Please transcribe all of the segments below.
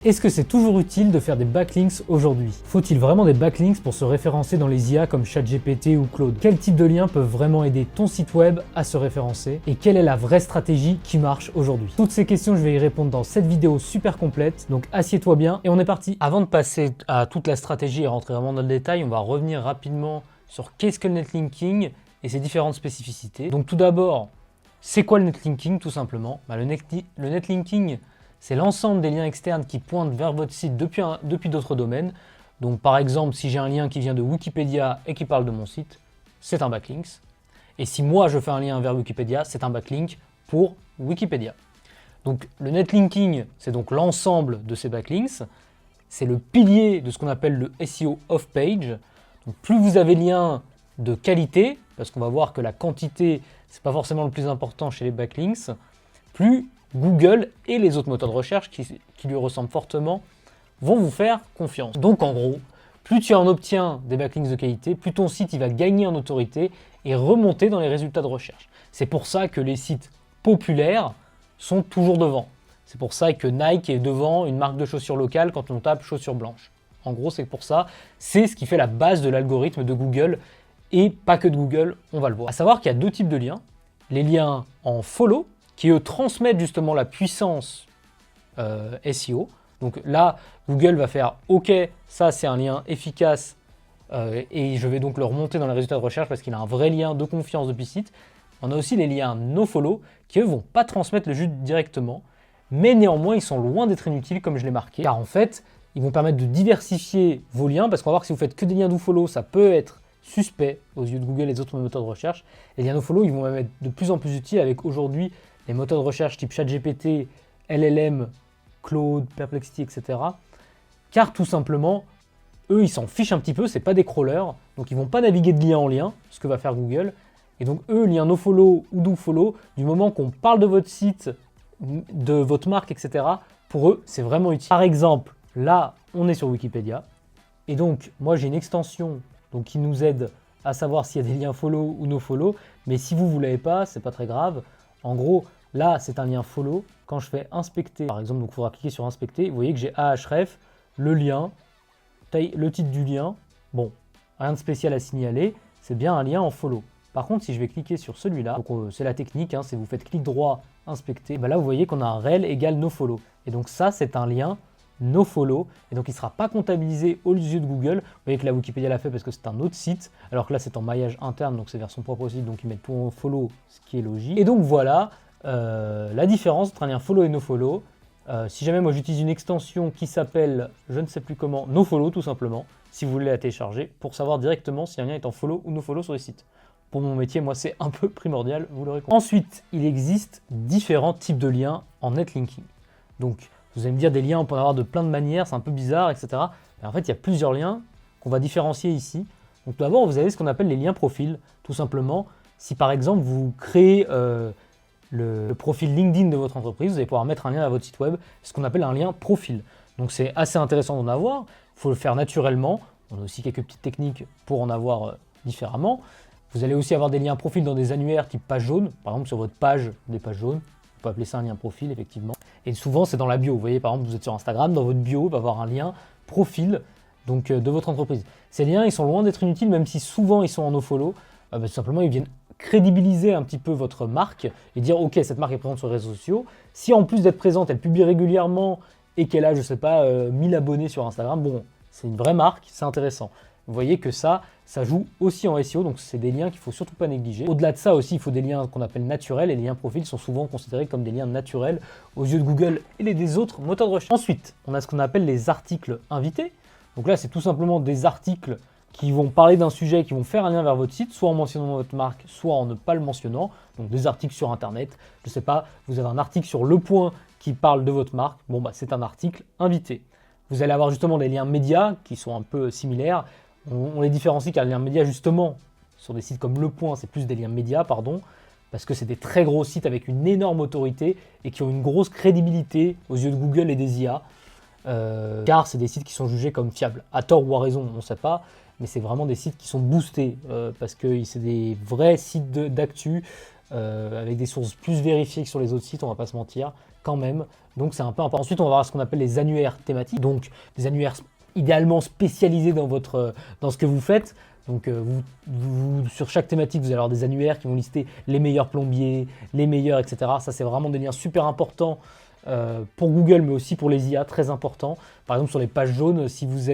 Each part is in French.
Est-ce que c'est toujours utile de faire des backlinks aujourd'hui? Faut-il vraiment des backlinks pour se référencer dans les IA comme ChatGPT ou Claude? Quel type de liens peuvent vraiment aider ton site web à se référencer? Et quelle est la vraie stratégie qui marche aujourd'hui? Toutes ces questions, je vais y répondre dans cette vidéo super complète, donc assieds-toi bien et on est parti. Avant de passer à toute la stratégie et rentrer vraiment dans le détail, on va revenir rapidement sur qu'est-ce que le netlinking et ses différentes spécificités. Donc tout d'abord, c'est quoi le netlinking tout simplement? Le netlinking, c'est l'ensemble des liens externes qui pointent vers votre site depuis d'autres domaines. Donc par exemple, si j'ai un lien qui vient de Wikipédia et qui parle de mon site, c'est un backlink. Et si moi je fais un lien vers Wikipédia, c'est un backlink pour Wikipédia. Donc le netlinking, c'est donc l'ensemble de ces backlinks. C'est le pilier de ce qu'on appelle le SEO off-page. Donc plus vous avez de liens de qualité, parce qu'on va voir que la quantité, c'est pas forcément le plus important chez les backlinks, plus Google et les autres moteurs de recherche qui lui ressemblent fortement vont vous faire confiance. Donc en gros, plus tu en obtiens des backlinks de qualité, plus ton site il va gagner en autorité et remonter dans les résultats de recherche. C'est pour ça que les sites populaires sont toujours devant. C'est pour ça que Nike est devant une marque de chaussures locale quand on tape chaussures blanches. En gros, c'est pour ça, c'est ce qui fait la base de l'algorithme de Google et pas que de Google, on va le voir. À savoir qu'il y a deux types de liens. Les liens en follow, qui eux transmettent justement la puissance SEO. Donc là, Google va faire « Ok, ça c'est un lien efficace et je vais donc le remonter dans les résultats de recherche parce qu'il a un vrai lien de confiance depuis site. » On a aussi les liens nofollow qui eux vont pas transmettre le jus directement, mais néanmoins ils sont loin d'être inutiles comme je l'ai marqué. Car en fait, ils vont permettre de diversifier vos liens parce qu'on va voir que si vous faites que des liens nofollow, ça peut être suspect aux yeux de Google et les autres moteurs de recherche. Les liens nofollow, ils vont même être de plus en plus utiles avec aujourd'hui les moteurs de recherche type ChatGPT, LLM, Claude, Perplexity, etc. Car tout simplement, eux, ils s'en fichent un petit peu, c'est pas des crawlers, donc ils vont pas naviguer de lien en lien, ce que va faire Google. Et donc eux, lien nofollow ou dofollow, du moment qu'on parle de votre site, de votre marque, etc., pour eux, c'est vraiment utile. Par exemple, là, on est sur Wikipédia, et donc moi j'ai une extension donc, qui nous aide à savoir s'il y a des liens follow ou nofollow, mais si vous ne l'avez pas, c'est pas très grave. En gros, là, c'est un lien follow. Quand je fais inspecter, par exemple, donc il faudra cliquer sur inspecter, vous voyez que j'ai ahref, le lien, le titre du lien. Bon, rien de spécial à signaler, c'est bien un lien en follow. Par contre, si je vais cliquer sur celui-là, c'est la technique, c'est vous faites clic droit, inspecter, là vous voyez qu'on a un rel égale nofollow. Et donc ça, c'est un lien nofollow, et donc il ne sera pas comptabilisé aux yeux de Google. Vous voyez que la Wikipédia l'a fait parce que c'est un autre site, alors que là c'est en maillage interne, donc c'est vers son propre site, donc ils mettent tout en follow, ce qui est logique. Et donc voilà la différence entre un lien follow et nofollow. Si jamais moi j'utilise une extension qui s'appelle, je ne sais plus comment, nofollow tout simplement, si vous voulez la télécharger, pour savoir directement si un lien est en follow ou nofollow sur les sites. Pour mon métier, moi c'est un peu primordial, vous l'aurez compris. Ensuite, il existe différents types de liens en netlinking. Donc vous allez me dire des liens, on peut en avoir de plein de manières, c'est un peu bizarre, etc. Mais en fait, il y a plusieurs liens qu'on va différencier ici. Donc tout d'abord, vous avez ce qu'on appelle les liens profils. Tout simplement, si par exemple vous créez le profil LinkedIn de votre entreprise, vous allez pouvoir mettre un lien à votre site web, ce qu'on appelle un lien profil. Donc c'est assez intéressant d'en avoir, il faut le faire naturellement. On a aussi quelques petites techniques pour en avoir différemment. Vous allez aussi avoir des liens profil dans des annuaires type page jaune, par exemple sur votre page, des pages jaunes. On peut appeler ça un lien profil, effectivement. Et souvent, c'est dans la bio. Vous voyez, par exemple, vous êtes sur Instagram, dans votre bio, il va y avoir un lien profil donc, de votre entreprise. Ces liens, ils sont loin d'être inutiles, même si souvent, ils sont en nofollow. Tout simplement, ils viennent crédibiliser un petit peu votre marque et dire, OK, cette marque est présente sur les réseaux sociaux. Si en plus d'être présente, elle publie régulièrement et qu'elle a, je ne sais pas, 1000 abonnés sur Instagram, bon, c'est une vraie marque, c'est intéressant. Vous voyez que ça joue aussi en SEO, donc c'est des liens qu'il ne faut surtout pas négliger. Au-delà de ça aussi, il faut des liens qu'on appelle naturels, et les liens profils sont souvent considérés comme des liens naturels aux yeux de Google et des autres moteurs de recherche. Ensuite, on a ce qu'on appelle les articles invités. Donc là, c'est tout simplement des articles qui vont parler d'un sujet, qui vont faire un lien vers votre site, soit en mentionnant votre marque, soit en ne pas le mentionnant. Donc des articles sur Internet, je ne sais pas, vous avez un article sur Le Point qui parle de votre marque, bon bah c'est un article invité. Vous allez avoir justement des liens médias qui sont un peu similaires. On les différencie car les liens médias, justement, sur des sites comme Le Point, c'est plus des liens médias, parce que c'est des très gros sites avec une énorme autorité et qui ont une grosse crédibilité aux yeux de Google et des IA, car c'est des sites qui sont jugés comme fiables. À tort ou à raison, on ne sait pas, mais c'est vraiment des sites qui sont boostés, parce que c'est des vrais sites d'actu avec des sources plus vérifiées que sur les autres sites, on va pas se mentir, quand même. Donc c'est un peu important. Ensuite, on va voir ce qu'on appelle les annuaires thématiques, donc des annuaires idéalement spécialisés dans ce que vous faites. Donc sur chaque thématique, vous allez avoir des annuaires qui vont lister les meilleurs plombiers, les meilleurs, etc. Ça, c'est vraiment des liens super importants pour Google, mais aussi pour les IA, très importants. Par exemple, sur les pages jaunes, si vous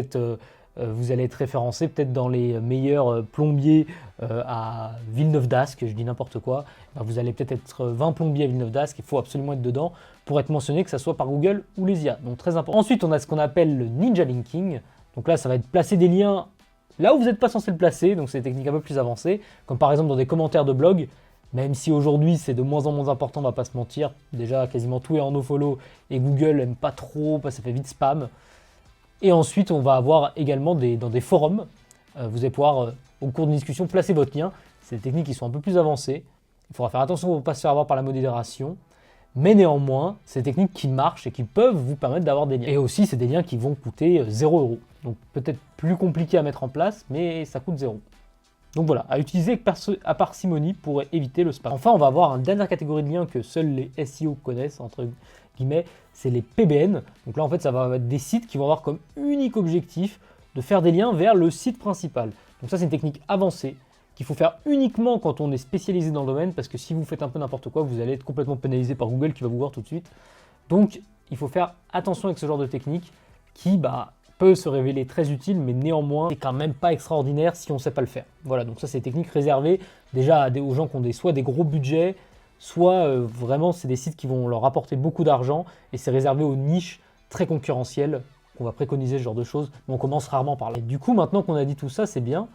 allez être référencé peut-être dans les meilleurs plombiers à Villeneuve-d'Ascq, je dis n'importe quoi, ben vous allez peut-être être 20 plombiers à Villeneuve-d'Ascq, il faut absolument être dedans pour être mentionné, que ce soit par Google ou les IA. Donc très important. Ensuite, on a ce qu'on appelle le ninja linking. Donc là, ça va être placer des liens là où vous n'êtes pas censé le placer, donc c'est des techniques un peu plus avancées, comme par exemple dans des commentaires de blog, même si aujourd'hui c'est de moins en moins important, on va pas se mentir. Déjà, quasiment tout est en nofollow et Google n'aime pas trop, parce que ça fait vite spam. Et ensuite, on va avoir également dans des forums, vous allez pouvoir, au cours d'une discussion, placer votre lien. C'est des techniques qui sont un peu plus avancées. Il faudra faire attention pour ne pas se faire avoir par la modération. Mais néanmoins, c'est des techniques qui marchent et qui peuvent vous permettre d'avoir des liens. Et aussi, c'est des liens qui vont coûter 0 €. Donc peut-être plus compliqué à mettre en place, mais ça coûte 0. Donc voilà, à utiliser à parcimonie pour éviter le spam. Enfin, on va avoir une dernière catégorie de liens que seuls les SEO connaissent, entre guillemets, c'est les PBN. Donc là, en fait, ça va être des sites qui vont avoir comme unique objectif de faire des liens vers le site principal. Donc ça, c'est une technique avancée qu'il faut faire uniquement quand on est spécialisé dans le domaine, parce que si vous faites un peu n'importe quoi, vous allez être complètement pénalisé par Google qui va vous voir tout de suite. Donc, il faut faire attention avec ce genre de technique qui peut se révéler très utile, mais néanmoins, c'est quand même pas extraordinaire si on ne sait pas le faire. Voilà, donc ça, c'est des techniques réservées déjà aux gens qui ont soit des gros budgets, soit vraiment, c'est des sites qui vont leur apporter beaucoup d'argent, et c'est réservé aux niches très concurrentielles qu'on va préconiser ce genre de choses, mais on commence rarement par là. Et du coup, maintenant qu'on a dit tout ça, c'est bien,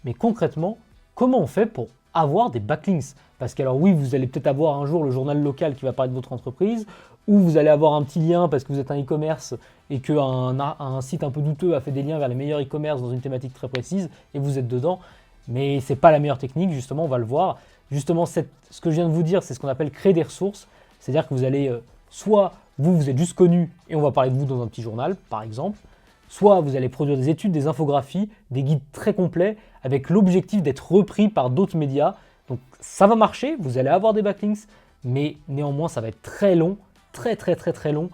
mais concrètement, comment on fait pour avoir des backlinks? Parce que alors oui, vous allez peut-être avoir un jour le journal local qui va parler de votre entreprise, ou vous allez avoir un petit lien parce que vous êtes un e-commerce et qu'un site un peu douteux a fait des liens vers les meilleurs e-commerce dans une thématique très précise et vous êtes dedans. Mais c'est pas la meilleure technique, justement, on va le voir. Justement, ce que je viens de vous dire, c'est ce qu'on appelle créer des ressources. C'est-à-dire que vous allez, soit vous êtes juste connu et on va parler de vous dans un petit journal, par exemple, soit vous allez produire des études, des infographies, des guides très complets avec l'objectif d'être repris par d'autres médias. Donc ça va marcher, vous allez avoir des backlinks, mais néanmoins ça va être très long, très long.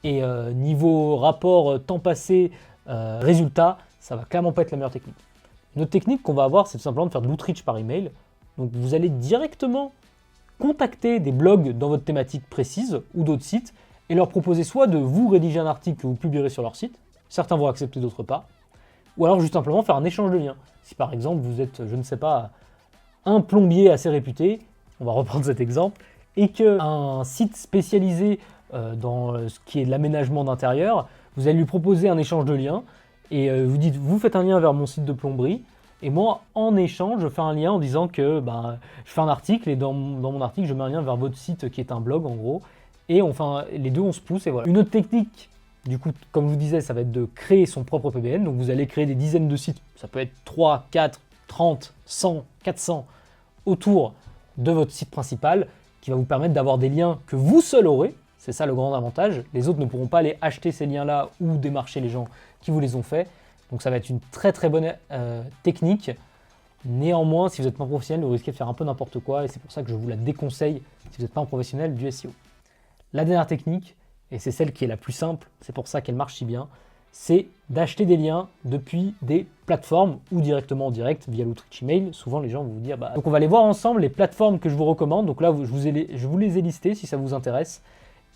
Et niveau rapport temps passé, résultat, ça va clairement pas être la meilleure technique. Une autre technique qu'on va avoir, c'est tout simplement de faire de l'outreach par email. Donc vous allez directement contacter des blogs dans votre thématique précise ou d'autres sites et leur proposer soit de vous rédiger un article que vous publierez sur leur site, certains vont accepter, d'autres pas, ou alors juste simplement faire un échange de liens. Si par exemple vous êtes, je ne sais pas, un plombier assez réputé, on va reprendre cet exemple, et qu'un site spécialisé dans ce qui est de l'aménagement d'intérieur, vous allez lui proposer un échange de liens, et vous dites, vous faites un lien vers mon site de plomberie, et moi, en échange, je fais un lien en disant que je fais un article, et dans mon article, je mets un lien vers votre site qui est un blog, en gros, et les deux, on se pousse, et voilà. Une autre technique, du coup, comme je vous disais, ça va être de créer son propre PBN, donc vous allez créer des dizaines de sites, ça peut être 3, 4, 30, 100, 400, autour de votre site principal, qui va vous permettre d'avoir des liens que vous seul aurez. C'est ça le grand avantage. Les autres ne pourront pas aller acheter ces liens-là ou démarcher les gens qui vous les ont faits. Donc ça va être une très bonne technique. Néanmoins, si vous n'êtes pas professionnel, vous risquez de faire un peu n'importe quoi et c'est pour ça que je vous la déconseille si vous n'êtes pas un professionnel du SEO. La dernière technique, et c'est celle qui est la plus simple, c'est pour ça qu'elle marche si bien, c'est d'acheter des liens depuis des plateformes ou directement en direct via l'outreach email. Souvent, les gens vont vous dire... Donc, on va aller voir ensemble les plateformes que je vous recommande. Donc là, je vous les ai listées si ça vous intéresse.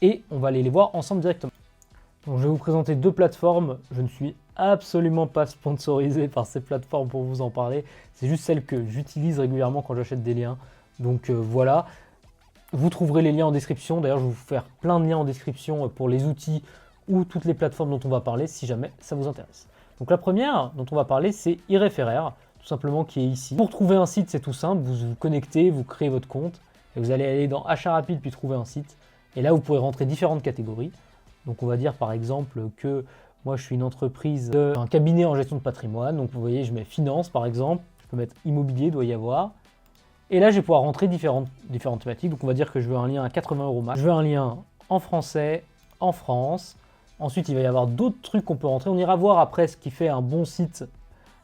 Et on va aller les voir ensemble directement. Donc, je vais vous présenter deux plateformes. Je ne suis absolument pas sponsorisé par ces plateformes pour vous en parler. C'est juste celles que j'utilise régulièrement quand j'achète des liens. Donc voilà. Vous trouverez les liens en description. D'ailleurs, je vais vous faire plein de liens en description pour les outils ou toutes les plateformes dont on va parler si jamais ça vous intéresse. Donc la première dont on va parler, c'est Ireféraire, tout simplement, qui est ici. Pour trouver un site, c'est tout simple, vous vous connectez, vous créez votre compte et vous allez aller dans achat rapide puis trouver un site. Et là, vous pourrez rentrer différentes catégories. Donc on va dire par exemple que moi je suis une entreprise, un cabinet en gestion de patrimoine. Donc vous voyez, je mets finance par exemple, je peux mettre immobilier, doit y avoir. Et là, je vais pouvoir rentrer différentes thématiques. Donc on va dire que je veux un lien à 80 € max. Je veux un lien en français, en France. Ensuite, il va y avoir d'autres trucs qu'on peut rentrer. On ira voir après ce qui fait un bon site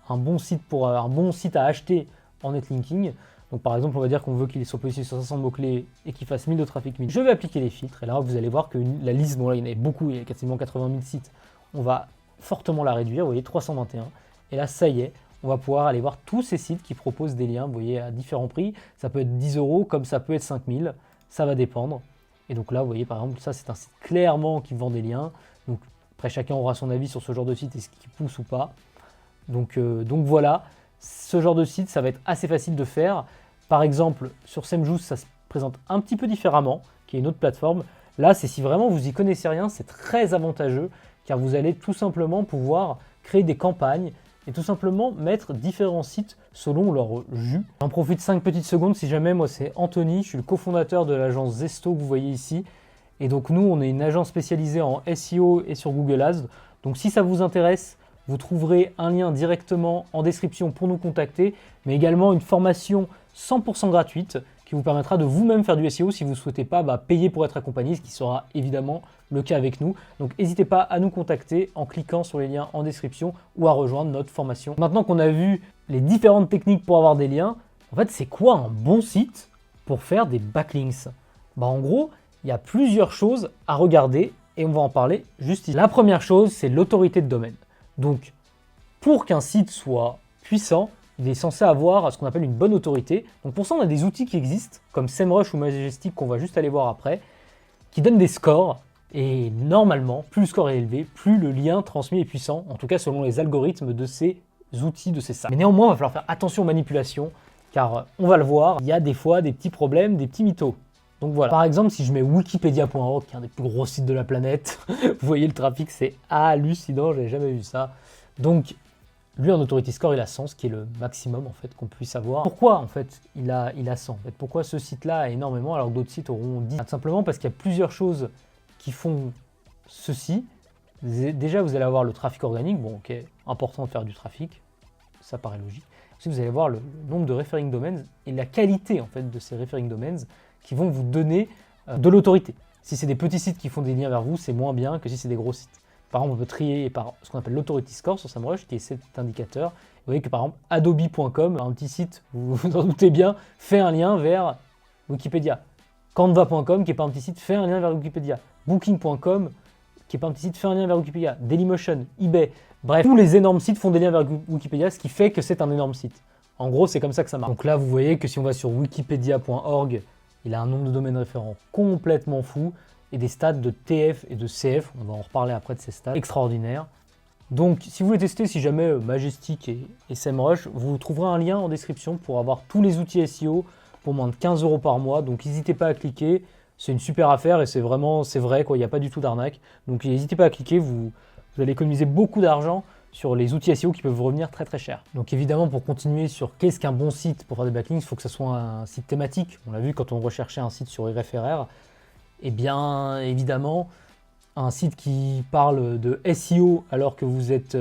à acheter en netlinking. Donc par exemple, on va dire qu'on veut qu'il soit positionné sur 500 mots-clés et qu'il fasse 1000 de trafic minute. Je vais appliquer les filtres et là vous allez voir que la liste, bon là il y en avait beaucoup, il y a quasiment 80 000 sites, on va fortement la réduire, vous voyez 321. Et là ça y est, on va pouvoir aller voir tous ces sites qui proposent des liens, vous voyez à différents prix. Ça peut être 10 € comme ça peut être 5000, ça va dépendre. Et donc là vous voyez par exemple, ça c'est un site clairement qui vend des liens. Donc après chacun aura son avis sur ce genre de site et ce qui pousse ou pas. Donc voilà, ce genre de site ça va être assez facile de faire. Par exemple, sur Semjuice, ça se présente un petit peu différemment, qui est une autre plateforme. Là, c'est si vraiment vous y connaissez rien, c'est très avantageux, car vous allez tout simplement pouvoir créer des campagnes et tout simplement mettre différents sites selon leur jus. J'en profite 5 petites secondes si jamais, moi c'est Anthony, je suis le cofondateur de l'agence Zesto que vous voyez ici. Et donc nous, on est une agence spécialisée en SEO et sur Google Ads. Donc si ça vous intéresse, vous trouverez un lien directement en description pour nous contacter, mais également une formation 100% gratuite qui vous permettra de vous-même faire du SEO si vous ne souhaitez pas payer pour être accompagné, ce qui sera évidemment le cas avec nous. Donc n'hésitez pas à nous contacter en cliquant sur les liens en description ou à rejoindre notre formation. Maintenant qu'on a vu les différentes techniques pour avoir des liens, en fait c'est quoi un bon site pour faire des backlinks? En gros, il y a plusieurs choses à regarder et on va en parler juste ici. La première chose, c'est l'autorité de domaine. Donc pour qu'un site soit puissant, il est censé avoir ce qu'on appelle une bonne autorité. Donc pour ça, on a des outils qui existent, comme SEMrush ou Majestic, qu'on va juste aller voir après, qui donnent des scores. Et normalement, plus le score est élevé, plus le lien transmis est puissant, en tout cas selon les algorithmes de ces outils, de ces sites. Mais néanmoins, il va falloir faire attention aux manipulations, car on va le voir, il y a des fois des petits problèmes, des petits mythos. Donc voilà. Par exemple, si je mets wikipedia.org, qui est un des plus gros sites de la planète, vous voyez le trafic, c'est hallucinant, j'avais jamais vu ça. Donc lui, en authority score, il a 100, ce qui est le maximum en fait qu'on puisse avoir. Pourquoi en fait il a 100 en fait? Pourquoi ce site-là a énormément alors que d'autres sites auront 10? Tout simplement parce qu'il y a plusieurs choses qui font ceci. Déjà, vous allez avoir le trafic organique, bon ok, important de faire du trafic, ça paraît logique. Ensuite, vous allez voir le nombre de referring domains et la qualité en fait de ces referring domains qui vont vous donner de l'autorité. Si c'est des petits sites qui font des liens vers vous, c'est moins bien que si c'est des gros sites. Par exemple, on peut trier par ce qu'on appelle l'authority score sur SEMrush, qui est cet indicateur. Vous voyez que par exemple, adobe.com, un petit site, vous vous en doutez bien, fait un lien vers Wikipédia. Canva.com, qui n'est pas un petit site, fait un lien vers Wikipédia. Booking.com, qui n'est pas un petit site, fait un lien vers Wikipédia. Dailymotion, eBay, bref, tous les énormes sites font des liens vers Wikipédia, ce qui fait que c'est un énorme site. En gros, c'est comme ça que ça marche. Donc là, vous voyez que si on va sur wikipedia.org, il a un nombre de domaines référents complètement fou et des stats de TF et de CF, on va en reparler après de ces stats, extraordinaires. Donc si vous voulez tester si jamais Majestic et SEMrush, vous trouverez un lien en description pour avoir tous les outils SEO pour moins de 15 € par mois, donc n'hésitez pas à cliquer, c'est une super affaire et c'est vrai quoi, il n'y a pas du tout d'arnaque, donc n'hésitez pas à cliquer, vous allez économiser beaucoup d'argent sur les outils SEO qui peuvent vous revenir très très cher. Donc évidemment, pour continuer sur qu'est-ce qu'un bon site pour faire des backlinks, il faut que ce soit un site thématique. On l'a vu quand on recherchait un site sur IRFRR. Et bien évidemment, un site qui parle de SEO alors que vous êtes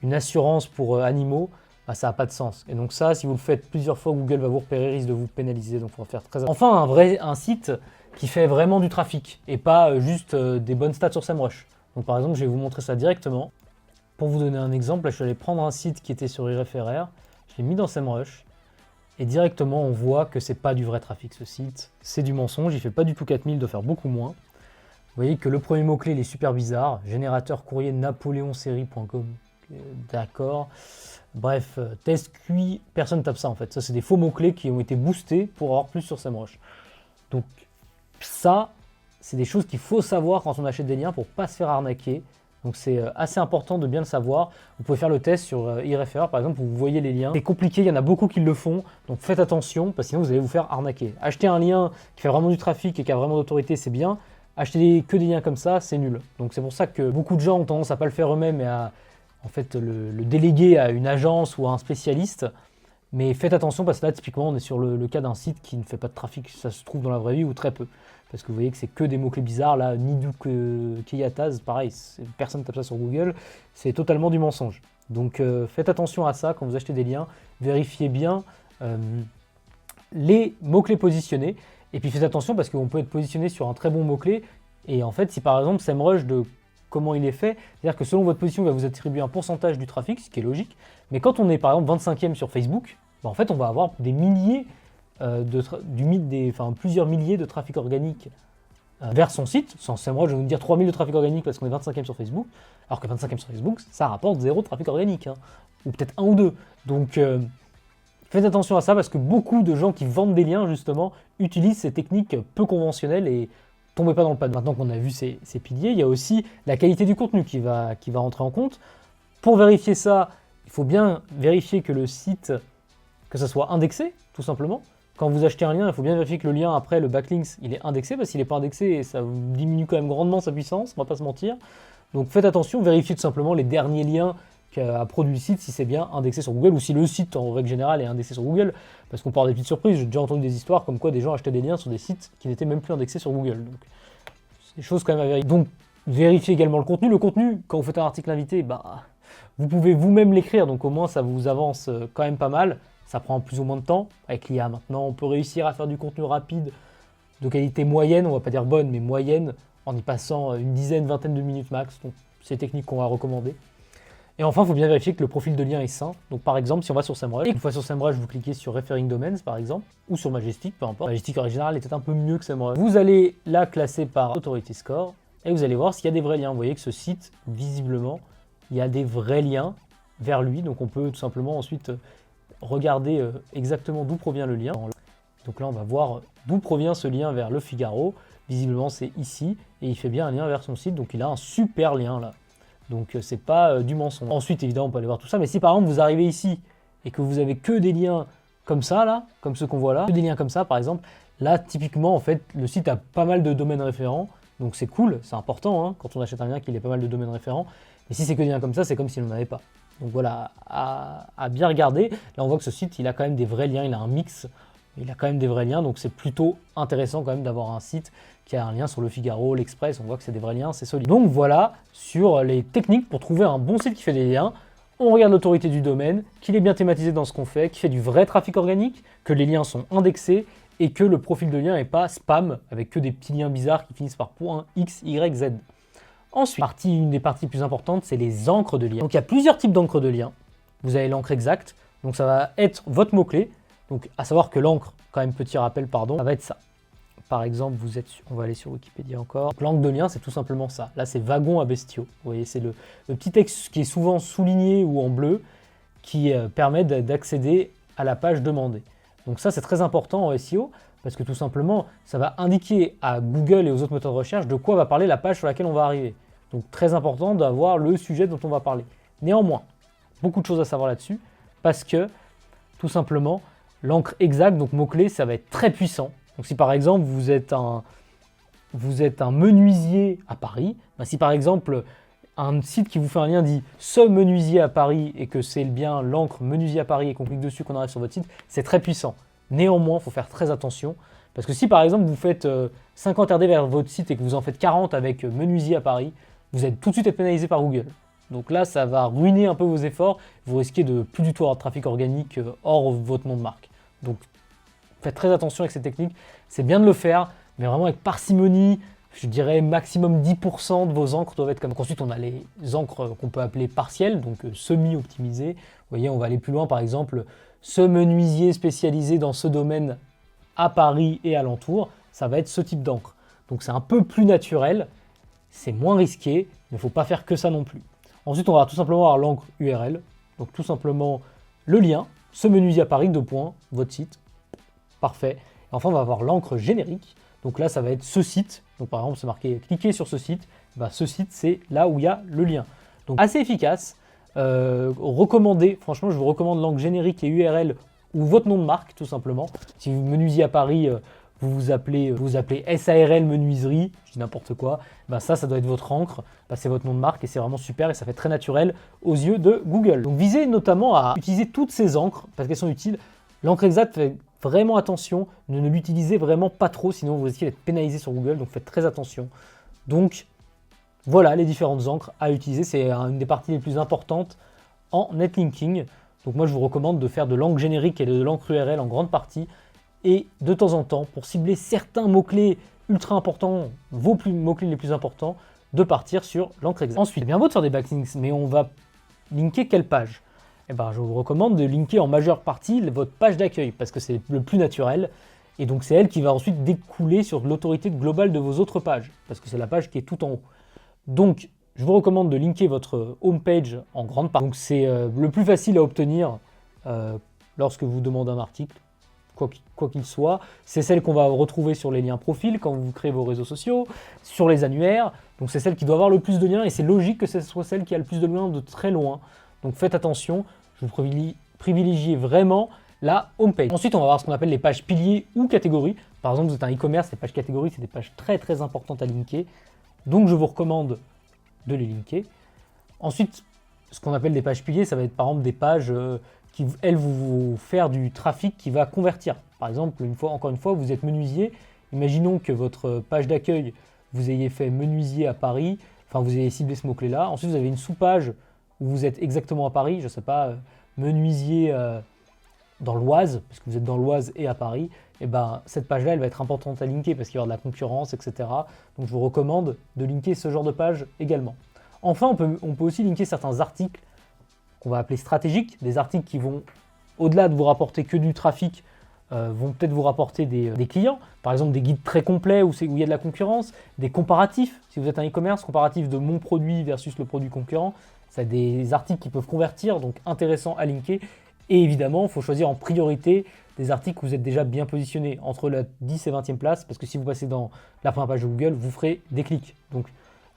une assurance pour animaux, ça n'a pas de sens. Et donc ça, si vous le faites plusieurs fois, Google va vous repérer, risque de vous pénaliser. Donc il faut faire très attention. Enfin, un site qui fait vraiment du trafic et pas juste des bonnes stats sur SEMrush. Donc par exemple, je vais vous montrer ça directement. Pour vous donner un exemple, là, je suis allé prendre un site qui était sur IRFRR, je l'ai mis dans SEMrush, et directement on voit que c'est pas du vrai trafic ce site, c'est du mensonge, il fait pas du tout 4000, doit faire beaucoup moins. Vous voyez que le premier mot-clé il est super bizarre, générateur courrier napoléonsérie.com, d'accord. Bref, test QI, personne tape ça en fait, ça c'est des faux mots-clés qui ont été boostés pour avoir plus sur SEMrush. Donc ça, c'est des choses qu'il faut savoir quand on achète des liens pour pas se faire arnaquer. Donc c'est assez important de bien le savoir. Vous pouvez faire le test sur IRFR par exemple, où vous voyez les liens. C'est compliqué, il y en a beaucoup qui le font, donc faites attention parce que sinon vous allez vous faire arnaquer. Acheter un lien qui fait vraiment du trafic et qui a vraiment d'autorité, c'est bien. Acheter que des liens comme ça, c'est nul. Donc c'est pour ça que beaucoup de gens ont tendance à pas le faire eux-mêmes et à en fait le déléguer à une agence ou à un spécialiste. Mais faites attention parce que là typiquement on est sur le cas d'un site qui ne fait pas de trafic, ça se trouve dans la vraie vie ou très peu. Parce que vous voyez que c'est que des mots-clés bizarres, là, Niduk Keyataz, pareil, personne ne tape ça sur Google, c'est totalement du mensonge. Donc faites attention à ça quand vous achetez des liens, vérifiez bien les mots-clés positionnés, et puis faites attention parce qu'on peut être positionné sur un très bon mot-clé, et en fait si par exemple SEMrush de comment il est fait, c'est-à-dire que selon votre position, il va vous attribuer un pourcentage du trafic, ce qui est logique, mais quand on est par exemple 25e sur Facebook, en fait on va avoir des milliers plusieurs milliers de trafic organique vers son site. Sans SEMrush, je vais vous dire 3000 de trafic organique parce qu'on est 25e sur Facebook, alors que 25e sur Facebook, ça rapporte 0 de trafic organique, hein, ou peut-être 1 ou 2. Donc faites attention à ça parce que beaucoup de gens qui vendent des liens justement utilisent ces techniques peu conventionnelles et tombez pas dans le panneau. Maintenant qu'on a vu ces piliers, il y a aussi la qualité du contenu qui va rentrer en compte. Pour vérifier ça, il faut bien vérifier que le site, que ça soit indexé, tout simplement. Quand vous achetez un lien, il faut bien vérifier que le lien, après le backlink, il est indexé, parce qu'il n'est pas indexé, ça diminue quand même grandement sa puissance, on va pas se mentir. Donc faites attention, vérifiez tout simplement les derniers liens qu'a produit le site, si c'est bien indexé sur Google, ou si le site, en règle générale, est indexé sur Google, parce qu'on peut avoir des petites surprises. J'ai déjà entendu des histoires comme quoi des gens achetaient des liens sur des sites qui n'étaient même plus indexés sur Google. Donc c'est des choses quand même à vérifier. Donc vérifiez également le contenu. Le contenu, quand vous faites un article invité, vous pouvez vous-même l'écrire, donc au moins ça vous avance quand même pas mal. Ça prend plus ou moins de temps. Avec l'IA maintenant, on peut réussir à faire du contenu rapide, de qualité moyenne, on va pas dire bonne, mais moyenne, en y passant une dizaine, vingtaine de minutes max. Donc c'est des techniques qu'on va recommander. Et enfin, il faut bien vérifier que le profil de lien est sain. Donc par exemple, si on va sur SEMrush, une fois sur SEMrush, vous cliquez sur Referring Domains par exemple, ou sur Majestic, peu importe. Majestic en général est peut-être un peu mieux que SEMrush. Vous allez la classer par Authority Score, et vous allez voir s'il y a des vrais liens. Vous voyez que ce site, visiblement, il y a des vrais liens vers lui. Donc on peut tout simplement ensuite regarder exactement d'où provient le lien. Donc là, on va voir d'où provient ce lien vers Le Figaro. Visiblement, c'est ici, et il fait bien un lien vers son site. Donc il a un super lien là. Donc c'est pas du mensonge. Ensuite, évidemment, on peut aller voir tout ça. Mais si par exemple, vous arrivez ici et que vous avez que des liens comme ça, là, comme ceux qu'on voit là, que des liens comme ça, par exemple, là, typiquement, en fait, le site a pas mal de domaines référents. Donc c'est cool, c'est important, hein, quand on achète un lien qu'il ait pas mal de domaines référents. Mais si c'est que des liens comme ça, c'est comme s'il n'en avait pas. Donc voilà, à bien regarder. Là, on voit que ce site, il a quand même des vrais liens, il a un mix, il a quand même des vrais liens, donc c'est plutôt intéressant quand même d'avoir un site qui a un lien sur Le Figaro, l'Express, on voit que c'est des vrais liens, c'est solide. Donc voilà, sur les techniques pour trouver un bon site qui fait des liens, on regarde l'autorité du domaine, qu'il est bien thématisé dans ce qu'on fait, qu'il fait du vrai trafic organique, que les liens sont indexés, et que le profil de lien n'est pas spam, avec que des petits liens bizarres qui finissent par .x, y, z. Ensuite, une des parties plus importantes, c'est les encres de liens. Donc il y a plusieurs types d'encres de liens. Vous avez l'encre exacte, donc ça va être votre mot-clé. Donc à savoir que l'encre, quand même petit rappel, pardon, ça va être ça. Par exemple, on va aller sur Wikipédia encore. L'encre de lien, c'est tout simplement ça. Là, c'est wagon à bestiaux. Vous voyez, c'est le petit texte qui est souvent souligné ou en bleu, qui permet d'accéder à la page demandée. Donc ça, c'est très important en SEO, parce que tout simplement, ça va indiquer à Google et aux autres moteurs de recherche de quoi va parler la page sur laquelle on va arriver. Donc très important d'avoir le sujet dont on va parler. Néanmoins, beaucoup de choses à savoir là-dessus, parce que, tout simplement, l'encre exacte, donc mot-clé, ça va être très puissant. Donc si par exemple, vous êtes un menuisier à Paris, si par exemple, un site qui vous fait un lien dit « ce menuisier à Paris » et que c'est bien l'encre menuisier à Paris et qu'on clique dessus, qu'on arrive sur votre site, c'est très puissant. Néanmoins, il faut faire très attention, parce que si par exemple, vous faites 50 RD vers votre site et que vous en faites 40 avec menuisier à Paris, vous allez tout de suite être pénalisé par Google. Donc là, ça va ruiner un peu vos efforts, vous risquez de plus du tout avoir de trafic organique hors votre nom de marque. Donc faites très attention avec ces techniques, c'est bien de le faire, mais vraiment avec parcimonie. Je dirais maximum 10% de vos encres doivent être comme. Donc ensuite, on a les encres qu'on peut appeler partielles, donc semi-optimisées. Vous voyez, on va aller plus loin, par exemple, ce menuisier spécialisé dans ce domaine à Paris et alentour, ça va être ce type d'encre. Donc c'est un peu plus naturel, c'est moins risqué, mais il ne faut pas faire que ça non plus. Ensuite, on va tout simplement avoir l'encre URL, donc tout simplement le lien, ce menuisier à Paris, votre site, parfait. Et enfin, on va avoir l'encre générique, donc là, ça va être ce site. Donc par exemple, c'est marqué « cliquez sur ce site », ce site, c'est là où il y a le lien. Donc assez efficace, recommandé, franchement, je vous recommande l'encre générique et URL ou votre nom de marque, tout simplement. Si vous menuisier à Paris, vous vous appelez SARL Menuiserie, je dis n'importe quoi, ça doit être votre encre, c'est votre nom de marque et c'est vraiment super et ça fait très naturel aux yeux de Google. Donc visez notamment à utiliser toutes ces encres parce qu'elles sont utiles. L'encre exacte, faites vraiment attention, ne l'utilisez vraiment pas trop, sinon vous risquez d'être pénalisé sur Google, donc faites très attention. Donc voilà les différentes encres à utiliser, c'est une des parties les plus importantes en netlinking. Donc moi je vous recommande de faire de l'encre générique et de l'encre URL en grande partie, et de temps en temps, pour cibler certains mots-clés ultra importants, vos mots-clés les plus importants, de partir sur l'encre exacte. Ensuite, c'est bien beau de faire des backlinks, mais on va linker quelle page? eh ben, je vous recommande de linker en majeure partie votre page d'accueil parce que c'est le plus naturel. Et donc c'est elle qui va ensuite découler sur l'autorité globale de vos autres pages parce que c'est la page qui est tout en haut. Donc je vous recommande de linker votre homepage en grande partie. Donc c'est le plus facile à obtenir lorsque vous demandez un article, quoi qu'il soit. C'est celle qu'on va retrouver sur les liens profils quand vous créez vos réseaux sociaux, sur les annuaires. Donc c'est celle qui doit avoir le plus de liens et c'est logique que ce soit celle qui a le plus de liens de très loin. Donc faites attention, je vous privilégie vraiment la homepage. Ensuite, on va voir ce qu'on appelle les pages piliers ou catégories. Par exemple, vous êtes un e-commerce, les pages catégories, c'est des pages très très importantes à linker. Donc je vous recommande de les linker. Ensuite, ce qu'on appelle des pages piliers, ça va être par exemple des pages qui, elles, vont faire du trafic qui va convertir. Par exemple, encore une fois, vous êtes menuisier. Imaginons que votre page d'accueil, vous ayez fait menuisier à Paris, enfin vous ayez ciblé ce mot-clé-là. Ensuite, vous avez une sous-page où vous êtes exactement à Paris, je ne sais pas, menuisier dans l'Oise, parce que vous êtes dans l'Oise et à Paris, et ben cette page-là, elle va être importante à linker parce qu'il y aura de la concurrence, etc. Donc je vous recommande de linker ce genre de page également. Enfin, on peut aussi linker certains articles qu'on va appeler stratégiques, des articles qui vont, au-delà de vous rapporter que du trafic, vont peut-être vous rapporter des clients, par exemple des guides très complets où il y a de la concurrence, des comparatifs, si vous êtes un e-commerce, comparatif de mon produit versus le produit concurrent, c'est des articles qui peuvent convertir, donc intéressants à linker. Et évidemment, il faut choisir en priorité des articles où vous êtes déjà bien positionné, entre la 10 et 20e place, parce que si vous passez dans la première page de Google, vous ferez des clics. Donc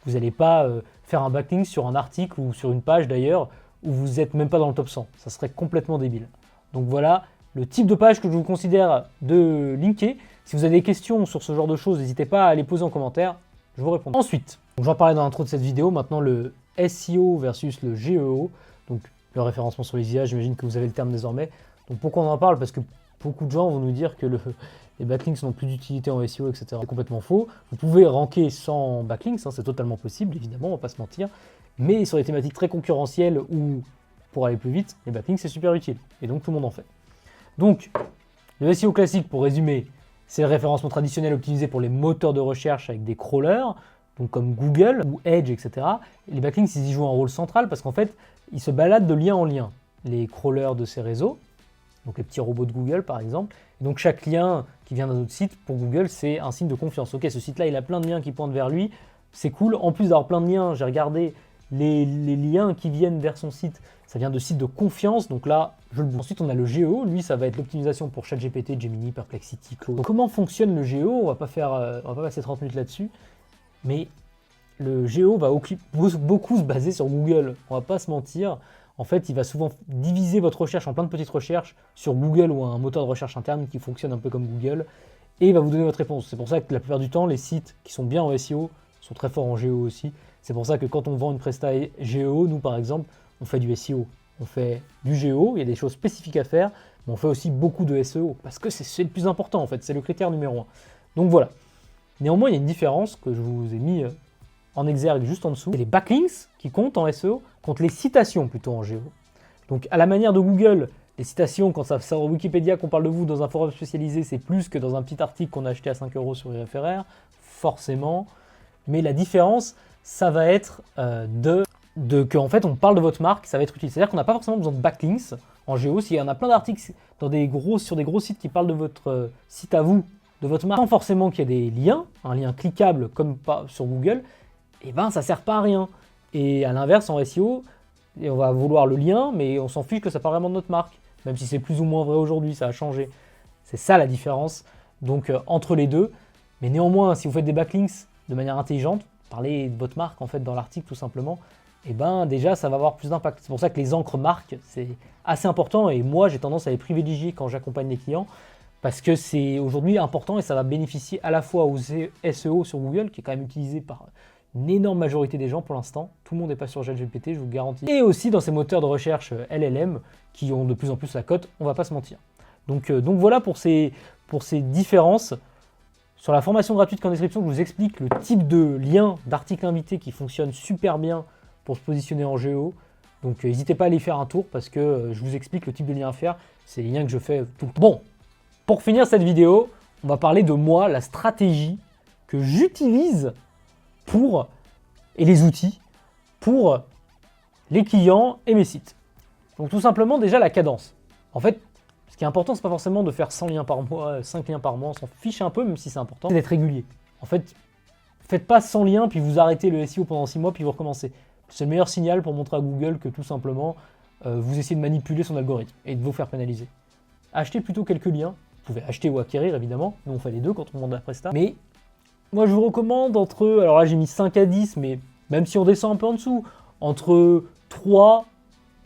vous n'allez pas faire un backlink sur un article ou sur une page d'ailleurs, où vous n'êtes même pas dans le top 100. Ça serait complètement débile. Donc voilà le type de page que je vous considère de linker. Si vous avez des questions sur ce genre de choses, n'hésitez pas à les poser en commentaire, je vous répondrai. Ensuite, j'en parlais dans l'intro de cette vidéo, maintenant le SEO versus le GEO, donc le référencement sur les IA, j'imagine que vous avez le terme désormais. Donc pourquoi on en parle? Parce que beaucoup de gens vont nous dire que les backlinks n'ont plus d'utilité en SEO, etc. C'est complètement faux. Vous pouvez ranker sans backlinks, hein, c'est totalement possible, évidemment, on va pas se mentir. Mais sur les thématiques très concurrentielles ou pour aller plus vite, les backlinks c'est super utile. Et donc tout le monde en fait. Donc le SEO classique, pour résumer, c'est le référencement traditionnel optimisé pour les moteurs de recherche avec des crawlers, donc comme Google ou Edge, etc. Et les backlinks, ils y jouent un rôle central parce qu'en fait, ils se baladent de lien en lien. Les crawlers de ces réseaux, donc les petits robots de Google par exemple. Et donc chaque lien qui vient d'un autre site, pour Google, c'est un signe de confiance. Ok, ce site-là, il a plein de liens qui pointent vers lui, c'est cool. En plus d'avoir plein de liens, j'ai regardé les liens qui viennent vers son site, ça vient de sites de confiance, donc là, je le booste. Ensuite, on a le GEO, lui, ça va être l'optimisation pour ChatGPT, Gemini, Perplexity, Claude. Donc, comment fonctionne le GEO? On va pas passer 30 minutes là-dessus, mais le GEO va beaucoup se baser sur Google, on va pas se mentir. En fait, il va souvent diviser votre recherche en plein de petites recherches sur Google ou un moteur de recherche interne qui fonctionne un peu comme Google, et il va vous donner votre réponse. C'est pour ça que la plupart du temps, les sites qui sont bien en SEO sont très forts en GEO aussi. C'est pour ça que quand on vend une presta GEO, nous par exemple, on fait du SEO. On fait du GEO, il y a des choses spécifiques à faire, mais on fait aussi beaucoup de SEO, parce que c'est le plus important en fait, c'est le critère numéro 1. Donc voilà. Néanmoins, il y a une différence que je vous ai mis en exergue juste en dessous. C'est les backlinks qui comptent en SEO contre les citations plutôt en GEO. Donc à la manière de Google, les citations, quand ça sort Wikipédia, qu'on parle de vous dans un forum spécialisé, c'est plus que dans un petit article qu'on a acheté à 5 € sur iRefr, forcément. Mais la différence, ça va être qu'en fait on parle de votre marque, ça va être utile. C'est-à-dire qu'on n'a pas forcément besoin de backlinks en GEO. S'il y en a plein d'articles sur des gros sites qui parlent de votre site à vous, de votre marque, sans forcément qu'il y ait des liens, un lien cliquable comme sur Google, et ben ça sert pas à rien. Et à l'inverse, en SEO, on va vouloir le lien, mais on s'en fiche que ça parle vraiment de notre marque, même si c'est plus ou moins vrai aujourd'hui, ça a changé. C'est ça la différence donc entre les deux. Mais néanmoins, si vous faites des backlinks de manière intelligente, parlez de votre marque en fait dans l'article tout simplement, et ben déjà ça va avoir plus d'impact. C'est pour ça que les encres marques, c'est assez important, et moi j'ai tendance à les privilégier quand j'accompagne les clients, parce que c'est aujourd'hui important et ça va bénéficier à la fois aux SEO sur Google, qui est quand même utilisé par une énorme majorité des gens pour l'instant. Tout le monde n'est pas sur ChatGPT, je vous le garantis. Et aussi dans ces moteurs de recherche LLM qui ont de plus en plus la cote, on va pas se mentir. Donc voilà pour ces différences. Sur la formation gratuite qu'en description, je vous explique le type de lien d'article invité qui fonctionne super bien pour se positionner en GEO. Donc n'hésitez pas à aller faire un tour parce que je vous explique le type de lien à faire. C'est les liens que je fais tout le temps. Bon, pour finir cette vidéo, on va parler de moi, la stratégie que j'utilise et les outils pour les clients et mes sites. Donc tout simplement déjà la cadence. En fait, ce qui est important, c'est pas forcément de faire 100 liens par mois, 5 liens par mois, on s'en fiche un peu, même si c'est important, c'est d'être régulier. En fait, faites pas 100 liens, puis vous arrêtez le SEO pendant 6 mois, puis vous recommencez. C'est le meilleur signal pour montrer à Google que tout simplement, vous essayez de manipuler son algorithme et de vous faire pénaliser. Achetez plutôt quelques liens. Vous pouvez acheter ou acquérir, évidemment. Nous, on fait les deux quand on demande la presta. Mais moi, je vous recommande entre, alors là, j'ai mis 5 à 10, mais même si on descend un peu en dessous, entre 3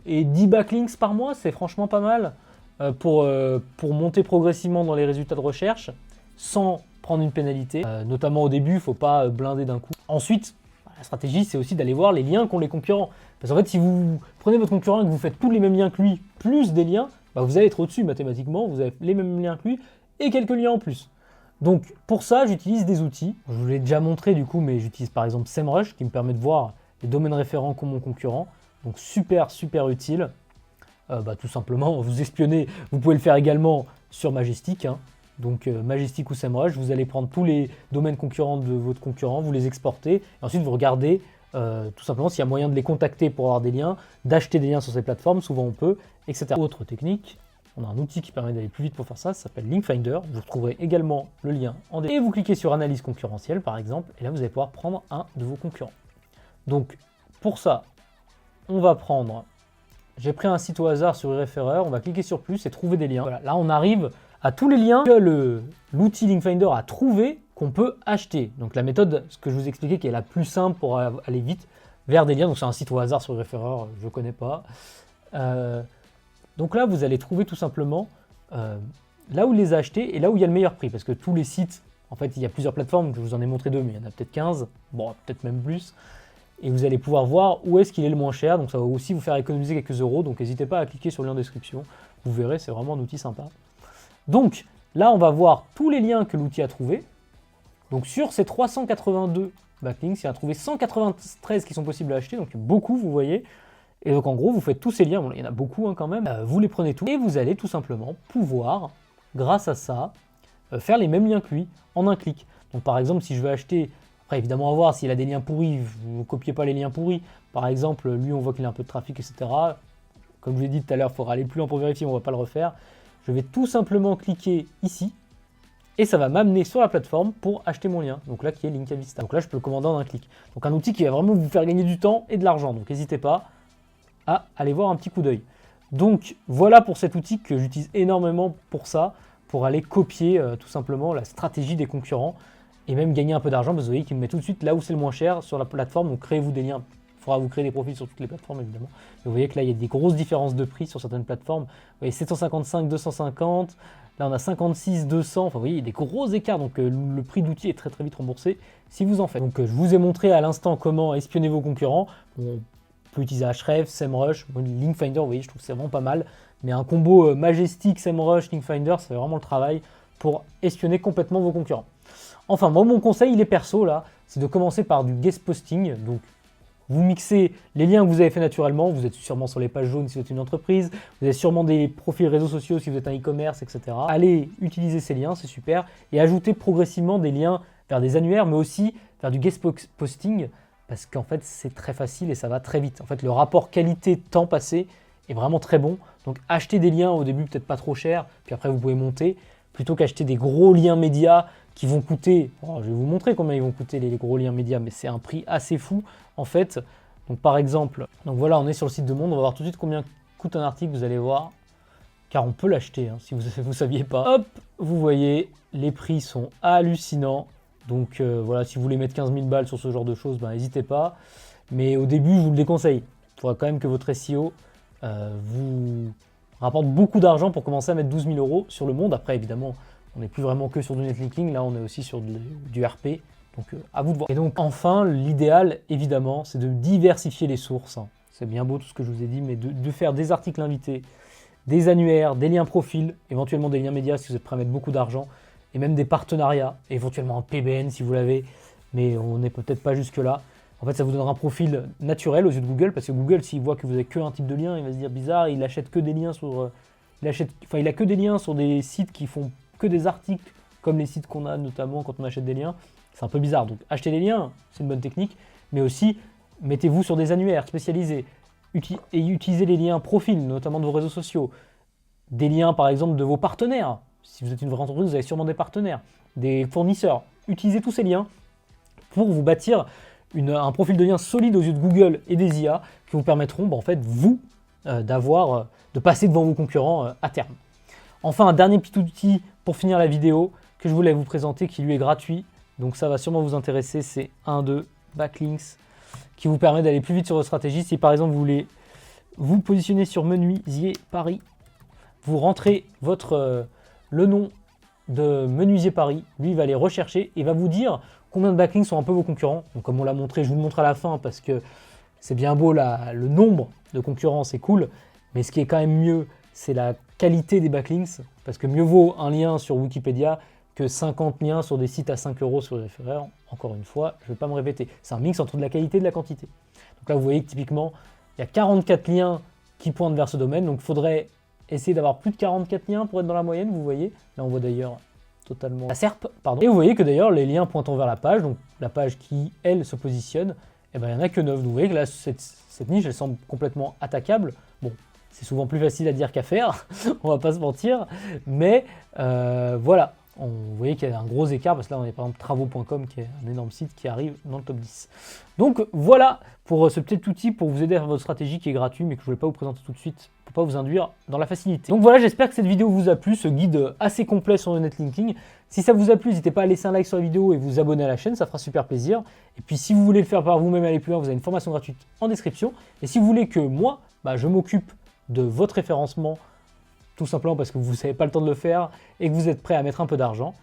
et 10 backlinks par mois, c'est franchement pas mal pour monter progressivement dans les résultats de recherche sans prendre une pénalité. Notamment au début, il ne faut pas blinder d'un coup. Ensuite, la stratégie, c'est aussi d'aller voir les liens qu'ont les concurrents. Parce qu'en fait, si vous prenez votre concurrent et que vous faites tous les mêmes liens que lui, plus des liens, bah vous allez être au-dessus mathématiquement, vous avez les mêmes liens que lui et quelques liens en plus. Donc pour ça, j'utilise des outils. Je vous l'ai déjà montré du coup, mais j'utilise par exemple SEMrush qui me permet de voir les domaines référents qu'ont mon concurrent. Donc super utile. Tout simplement, vous espionnez, vous pouvez le faire également sur Majestic. Donc Majestic ou SEMrush, vous allez prendre tous les domaines concurrents de votre concurrent, vous les exportez, et ensuite vous regardez tout simplement s'il y a moyen de les contacter pour avoir des liens, d'acheter des liens sur ces plateformes, souvent on peut, etc. Autre technique, on a un outil qui permet d'aller plus vite pour faire ça s'appelle Linkfinder, vous retrouverez également le lien en description. Et vous cliquez sur analyse concurrentielle par exemple, et là vous allez pouvoir prendre un de vos concurrents. Donc pour ça, on va prendre, j'ai pris un site au hasard sur eReferrer, on va cliquer sur plus et trouver des liens. Voilà, là on arrive à tous les liens que l'outil Linkfinder a trouvé qu'on peut acheter. Donc la méthode, ce que je vous expliquais, qui est la plus simple pour aller vite vers des liens. Donc c'est un site au hasard sur eReferrer, je ne connais pas. Donc là, vous allez trouver tout simplement là où il les a achetés et là où il y a le meilleur prix. Parce que tous les sites, en fait, il y a plusieurs plateformes, je vous en ai montré 2, mais il y en a peut-être 15, bon, peut-être même plus. Et vous allez pouvoir voir où est-ce qu'il est le moins cher. Donc ça va aussi vous faire économiser quelques euros. Donc n'hésitez pas à cliquer sur le lien en description. Vous verrez, c'est vraiment un outil sympa. Donc là, on va voir tous les liens que l'outil a trouvés. Donc sur ces 382 backlinks, il a trouvé 193 qui sont possibles à acheter, donc beaucoup, vous voyez. Et donc en gros, vous faites tous ces liens, bon, il y en a beaucoup quand même, vous les prenez tous, et vous allez tout simplement pouvoir, grâce à ça, faire les mêmes liens que lui en un clic. Donc par exemple, si je veux acheter, après évidemment à voir s'il a des liens pourris, vous ne copiez pas les liens pourris. Par exemple, lui on voit qu'il a un peu de trafic, etc. Comme je vous l'ai dit tout à l'heure, il faudra aller plus loin pour vérifier, on ne va pas le refaire. Je vais tout simplement cliquer ici, et ça va m'amener sur la plateforme pour acheter mon lien. Donc là, qui est Linkavista. Donc là, je peux le commander en un clic. Donc un outil qui va vraiment vous faire gagner du temps et de l'argent. Donc n'hésitez pas à aller voir un petit coup d'œil. Donc voilà pour cet outil que j'utilise énormément pour ça, pour aller copier tout simplement la stratégie des concurrents et même gagner un peu d'argent. Vous voyez qu'il me met tout de suite là où c'est le moins cher sur la plateforme. Donc créez-vous des liens. Il faudra vous créer des profils sur toutes les plateformes évidemment. Mais vous voyez que là, il y a des grosses différences de prix sur certaines plateformes. Vous voyez 755, 250. Là, on a 56, 200. Enfin, vous voyez, il y a des gros écarts. Donc, le prix d'outil est très vite remboursé si vous en faites. Donc, je vous ai montré à l'instant comment espionner vos concurrents. On peut utiliser Ahrefs, SEMrush, Linkfinder. Vous voyez, je trouve que c'est vraiment pas mal. Mais un combo Majestic, SEMrush, Linkfinder, ça fait vraiment le travail pour espionner complètement vos concurrents. Enfin, moi, mon conseil, il est perso là. C'est de commencer par du guest posting. Donc, vous mixez les liens que vous avez fait naturellement, vous êtes sûrement sur les pages jaunes si vous êtes une entreprise, vous avez sûrement des profils réseaux sociaux si vous êtes un e-commerce, etc. Allez utiliser ces liens, c'est super, et ajoutez progressivement des liens vers des annuaires, mais aussi vers du guest posting, parce qu'en fait c'est très facile et ça va très vite. En fait le rapport qualité-temps passé est vraiment très bon, donc achetez des liens au début peut-être pas trop cher, puis après vous pouvez monter, plutôt qu'acheter des gros liens médias qui vont coûter, je vais vous montrer combien ils vont coûter les gros liens médias, mais c'est un prix assez fou en fait. Donc par exemple, donc voilà, on est sur le site de Monde, on va voir tout de suite combien coûte un article, vous allez voir, car on peut l'acheter si vous ne saviez pas. Hop, vous voyez, les prix sont hallucinants. Donc voilà, si vous voulez mettre 15 000 balles sur ce genre de choses, n'hésitez pas. Mais au début, je vous le déconseille. Il faudra quand même que votre SEO vous rapporte beaucoup d'argent pour commencer à mettre 12 000 € sur le Monde. Après, évidemment, on n'est plus vraiment que sur du netlinking, là on est aussi sur du RP, donc à vous de voir. Et donc enfin, l'idéal évidemment, c'est de diversifier les sources. C'est bien beau tout ce que je vous ai dit, mais de faire des articles invités, des annuaires, des liens profils, éventuellement des liens médias si vous êtes prêt à mettre beaucoup d'argent, et même des partenariats, éventuellement un PBN si vous l'avez, mais on n'est peut-être pas jusque là. En fait, ça vous donnera un profil naturel aux yeux de Google, parce que Google, s'il voit que vous avez qu'un type de lien, il va se dire bizarre, il achète que des liens sur... il a que des liens sur des sites qui font que des articles, comme les sites qu'on a notamment quand on achète des liens. C'est un peu bizarre. Donc acheter des liens, c'est une bonne technique, mais aussi mettez-vous sur des annuaires spécialisés. et utilisez les liens profils, notamment de vos réseaux sociaux, des liens par exemple de vos partenaires. Si vous êtes une vraie entreprise, vous avez sûrement des partenaires, des fournisseurs. Utilisez tous ces liens pour vous bâtir un profil de lien solide aux yeux de Google et des IA qui vous permettront en fait, vous, de passer devant vos concurrents à terme. Enfin, un dernier petit outil pour finir la vidéo que je voulais vous présenter qui lui est gratuit. Donc ça va sûrement vous intéresser, c'est un de Backlinks qui vous permet d'aller plus vite sur votre stratégie. Si par exemple vous voulez vous positionner sur Menuisier Paris, vous rentrez le nom de Menuisier Paris, lui il va aller rechercher et va vous dire combien de backlinks sont un peu vos concurrents. Donc comme on l'a montré, je vous le montre à la fin parce que c'est bien beau le nombre de concurrents, c'est cool, mais ce qui est quand même mieux, c'est la qualité des backlinks, parce que mieux vaut un lien sur Wikipédia que 50 liens sur des sites à 5 € sur les références. Encore une fois, je ne vais pas me répéter. C'est un mix entre de la qualité et de la quantité. Donc là, vous voyez que typiquement, il y a 44 liens qui pointent vers ce domaine. Donc il faudrait essayer d'avoir plus de 44 liens pour être dans la moyenne, vous voyez. Là, on voit d'ailleurs totalement la SERP, pardon. Et vous voyez que d'ailleurs, les liens pointant vers la page, donc la page qui, elle, se positionne, il n'y en a que 9. Donc vous voyez que là, cette niche, elle semble complètement attaquable. Bon, c'est souvent plus facile à dire qu'à faire, on va pas se mentir. Mais voilà. Vous voyez qu'il y a un gros écart parce que là on a par exemple travaux.com qui est un énorme site qui arrive dans le top 10. Donc voilà pour ce petit outil pour vous aider à faire votre stratégie qui est gratuit mais que je ne voulais pas vous présenter tout de suite pour pas vous induire dans la facilité. Donc voilà, j'espère que cette vidéo vous a plu, ce guide assez complet sur le netlinking. Si ça vous a plu, n'hésitez pas à laisser un like sur la vidéo et vous abonner à la chaîne, ça fera super plaisir. Et puis si vous voulez le faire par vous-même aller plus loin, vous avez une formation gratuite en description. Et si vous voulez que moi, je m'occupe de votre référencement, tout simplement parce que vous n'avez pas le temps de le faire et que vous êtes prêt à mettre un peu d'argent,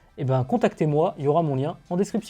contactez-moi, il y aura mon lien en description.